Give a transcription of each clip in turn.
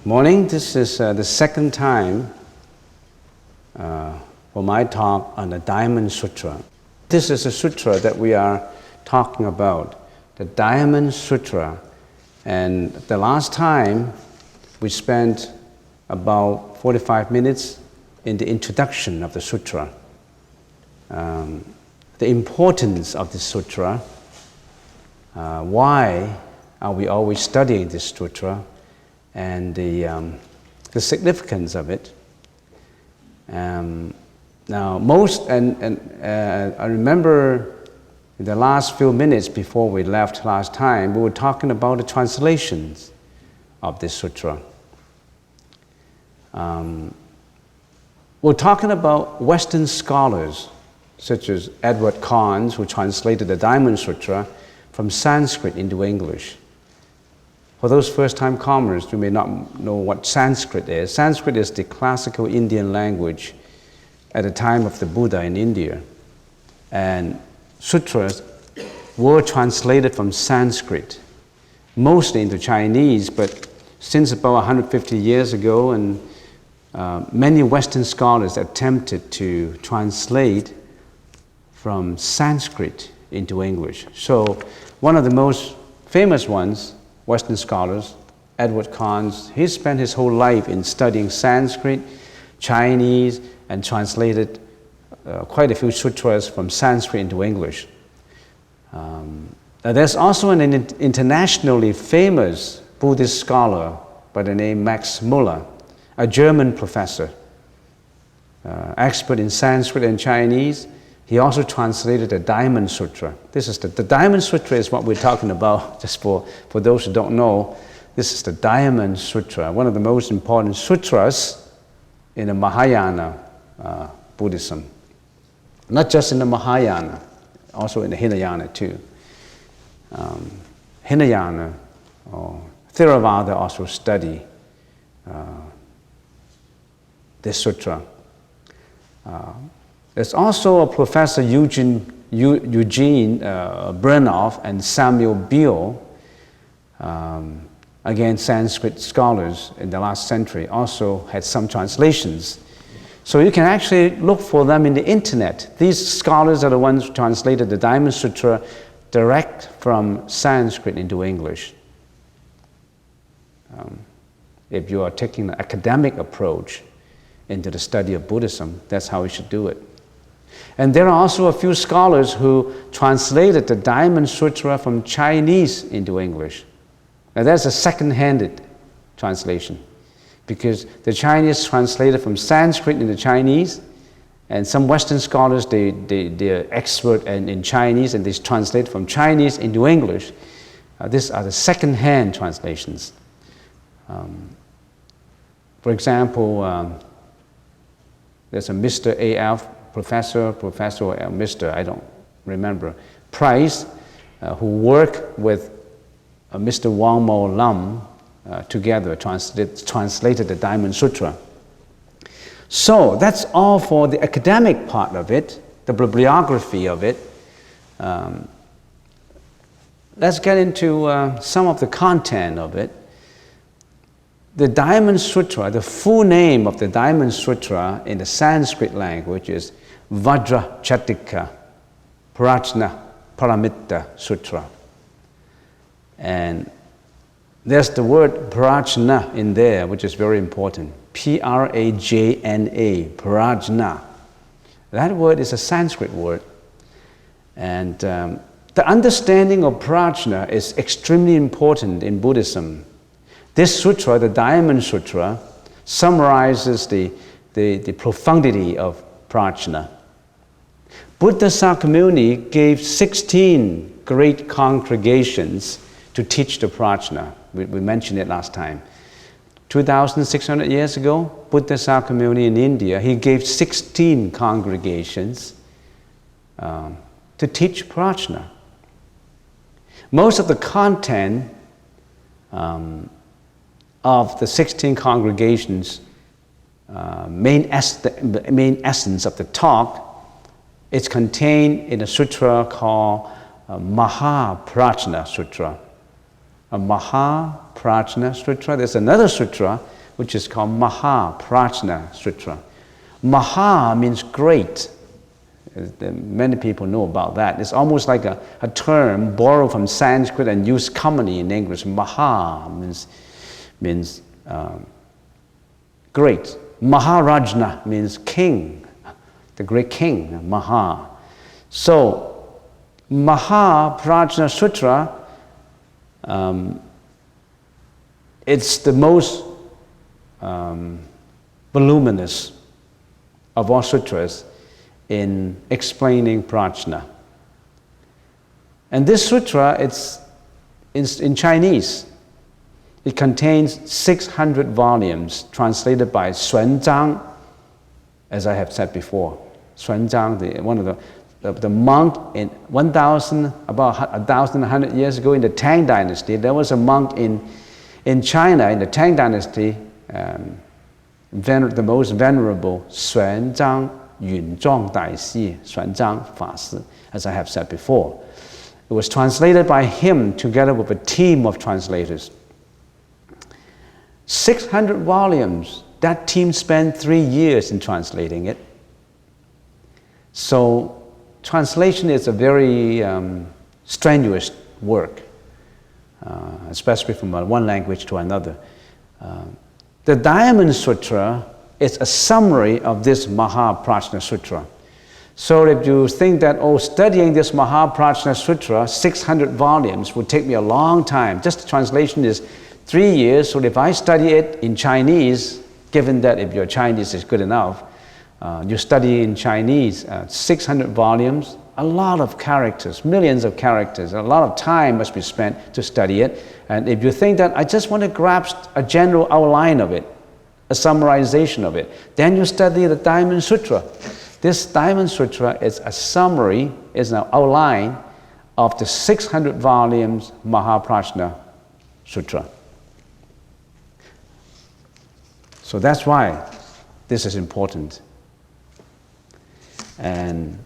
Morning. This is the second time for my talk on the Diamond Sutra. This is a sutra that we are talking about, the Diamond Sutra. And the last time we spent about 45 minutes in the introduction of the sutra. The importance of the sutra, why are we always studying this sutra, and the significance of it. Now, I remember in the last few minutes before we left last time, we were talking about the translations of this sutra. We're talking about Western scholars, such as Edward Guan, who translated the Diamond Sutra from Sanskrit into English. For those first-time comers, you may not know what Sanskrit is. Sanskrit is the classical Indian language at the time of the Buddha in India. And sutras were translated from Sanskrit, mostly into Chinese, but since about 150 years ago, and many Western scholars attempted to translate from Sanskrit into English. So one of the most famous ones, Western scholars, Edward Guan, he spent his whole life in studying Sanskrit, Chinese, and translated quite a few sutras from Sanskrit into English. Now there's also an internationally famous Buddhist scholar by the name Max Muller, a German professor, expert in Sanskrit and Chinese. He also translated the Diamond Sutra. This is the Diamond Sutra is what we're talking about, just for those who don't know. This is the Diamond Sutra, one of the most important sutras in the Mahayana Buddhism. Not just in the Mahayana, also in the Hinayana too. Hinayana or Theravada also study this sutra. There's also a Professor Eugene Brenoff and Samuel Beale, again Sanskrit scholars in the last century, also had some translations. So you can actually look for them in the internet. These scholars are the ones who translated the Diamond Sutra direct from Sanskrit into English. If you are taking an academic approach into the study of Buddhism, that's how you should do it. And there are also a few scholars who translated the Diamond Sutra from Chinese into English. Now that's a second-handed translation, because the Chinese translated from Sanskrit into Chinese, and some Western scholars, they're expert in Chinese, and they translate from Chinese into English. These are the second-hand translations. For example, there's a Mr. A.F., Professor Mr. I don't remember, Price, who worked with Mr. Wang Mo Lam together, translated the Diamond Sutra. So that's all for the academic part of it, the bibliography of it. Let's get into some of the content of it. The Diamond Sutra, the full name of the Diamond Sutra in the Sanskrit language is Vajrachatika Prajna Paramitta Sutra. And there's the word prajna in there, which is very important. P-R-A-J-N-A, prajna. That word is a Sanskrit word. And the understanding of prajna is extremely important in Buddhism. This sutra, the Diamond Sutra, summarizes the profundity of prajna. Buddha Sakyamuni gave 16 great congregations to teach the prajna. We mentioned it last time. 2,600 years ago, Buddha Sakyamuni in India, he gave 16 congregations to teach prajna. Most of the content of the 16 congregations, main essence of the talk, it's contained in a sutra called Mahabharata Sutra. A Mahabharata Sutra. There's another sutra which is called Mahabharata Sutra. Maha means great. Many people know about that. It's almost like a term borrowed from Sanskrit and used commonly in English. Maha means great. Maharajna means king, the great king, Maha. So, Mahabharata Sutra, it's the most voluminous of all sutras in explaining prajna. And this sutra, it's in Chinese. It contains 600 volumes translated by Xuan Zhang, as I have said before. Xuan Zhang, one of the monk in about 1,100 years ago in the Tang Dynasty. There was a monk in China in the Tang Dynasty, the most venerable Xuan Zhang Yun Zhong Dai Si, Xuan Zhang Fa, as I have said before. It was translated by him together with a team of translators. 600 volumes. That team spent 3 years in translating it. So translation is a very strenuous work, especially from one language to another. The Diamond Sutra is a summary of this Mahabharata Sutra. So if you think that, studying this Mahabharata Sutra, 600 volumes, would take me a long time. Just the translation is 3 years, so if I study it in Chinese, given that if your Chinese is good enough, you study in Chinese, 600 volumes, a lot of characters, millions of characters, a lot of time must be spent to study it. And if you think that I just want to grasp a general outline of it, a summarization of it, then you study the Diamond Sutra. This Diamond Sutra is a summary, is an outline of the 600 volumes Mahabharata Sutra. So that's why this is important. And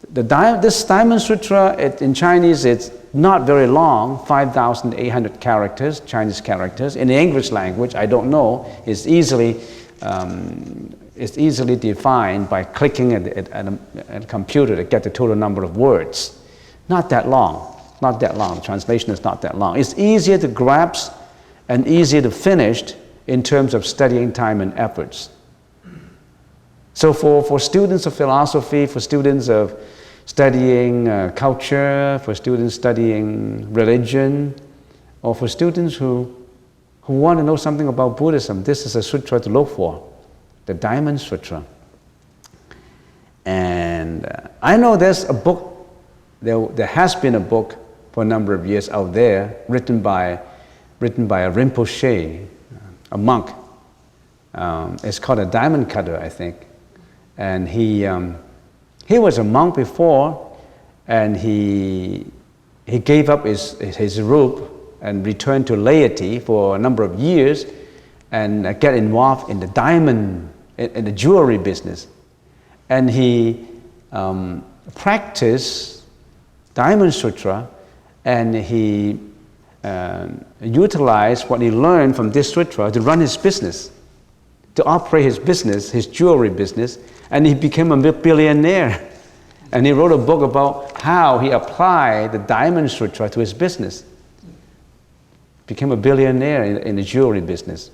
this Diamond Sutra, in Chinese, it's not very long, 5,800 characters, Chinese characters. In the English language, I don't know, it's easily defined by clicking at a computer to get the total number of words. Not that long, not that long. The translation is not that long. It's easier to grasp and easier to finish in terms of studying time and efforts. So for students of philosophy, for students of studying culture, for students studying religion, or for students who want to know something about Buddhism, this is a sutra to look for, the Diamond Sutra. And I know there's a book, there has been a book for a number of years out there, written by a Rinpoche, a monk. It's called a Diamond Cutter, I think. And he was a monk before, and he gave up his robe and returned to laity for a number of years, and get involved in the diamond, in the jewelry business. And he practiced Diamond Sutra, and he utilized what he learned from this sutra to run his business, to operate his business, his jewelry business, and he became a billionaire. And he wrote a book about how he applied the Diamond Sutra to his business. Became a billionaire in the jewelry business.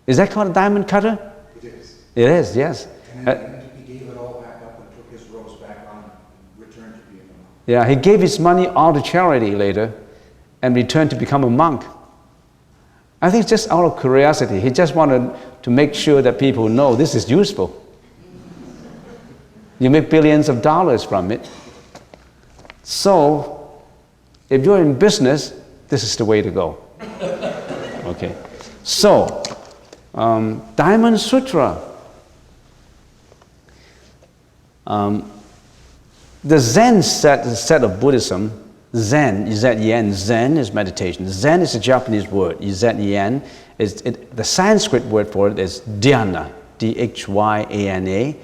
Is that called a diamond cutter? It is. It is, yes. And then he gave it all back up and took his robes back on and returned to being a monk. Yeah, he gave his money all to charity later and returned to become a monk. I think just out of curiosity, he just wanted to make sure that people know this is useful. You make billions of dollars from it. So, if you're in business, this is the way to go. Okay. So, Diamond Sutra. The Zen set of Buddhism, Zen, Z-E-N, Zen is meditation. Zen is a Japanese word. Z-E-N the Sanskrit word for it is dhyana, D-H-Y-A-N-A,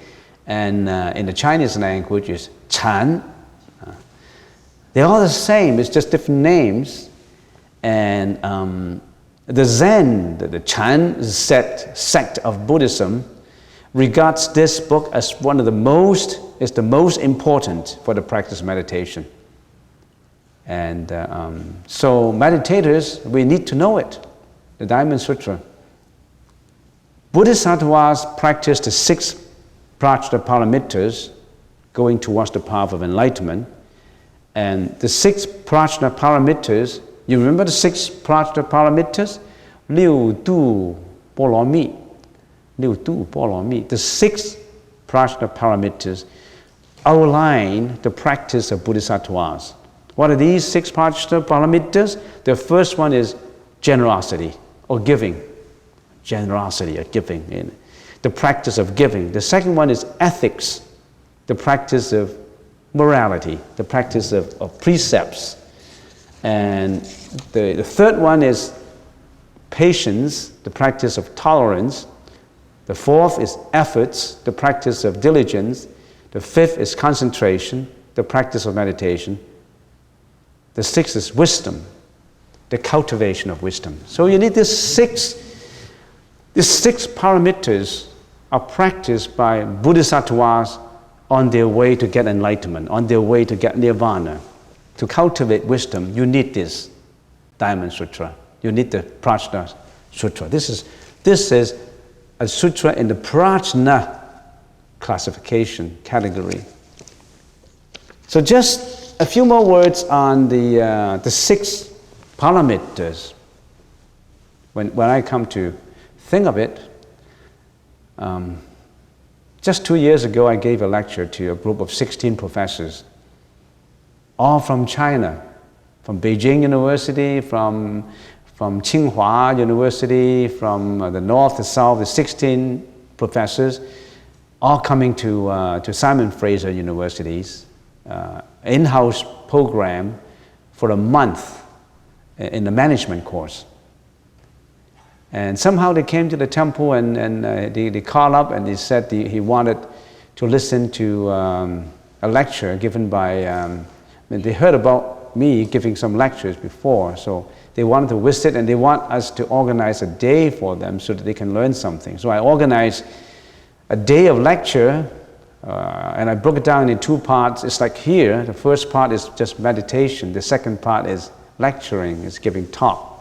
and in the Chinese language is Chan. They're all the same, it's just different names. And the Zen, the Chan sect of Buddhism, regards this book as one of the most important for the practice of meditation. And so meditators, we need to know it, the Diamond Sutra. Bodhisattvas practice the 6 prajna paramitas going towards the path of enlightenment. And the 6 prajna paramitas, you remember the 6 prajna paramitas? 六度波罗蜜. The 6 prajna paramitas outline the practice of Bodhisattvas. What are these 6 prajna paramitas? The first one is generosity or giving. Generosity or giving. The practice of giving. The second one is ethics, the practice of morality, the practice of precepts. And the third one is patience, the practice of tolerance. The fourth is efforts, the practice of diligence. The fifth is concentration, the practice of meditation. The sixth is wisdom, the cultivation of wisdom. So you need these six paramitas are practiced by Bodhisattvas on their way to get enlightenment, on their way to get nirvana. To cultivate wisdom, you need this Diamond Sutra. You need the Prajna Sutra. This is a sutra in the Prajna classification category. So just a few more words on the 6 paramitas. When I come to think of it, just 2 years ago I gave a lecture to a group of 16 professors, all from China, from Beijing University, from Tsinghua University, from the north, the south, the 16 professors, all coming to Simon Fraser University's in-house program for a month in the management course. And somehow they came to the temple and they called up and they said he wanted to listen to a lecture given by, they heard about me giving some lectures before, so they wanted to visit and they want us to organize a day for them so that they can learn something. So I organized a day of lecture and I broke it down in 2 parts. It's like here, the first part is just meditation, the second part is lecturing, is giving talk.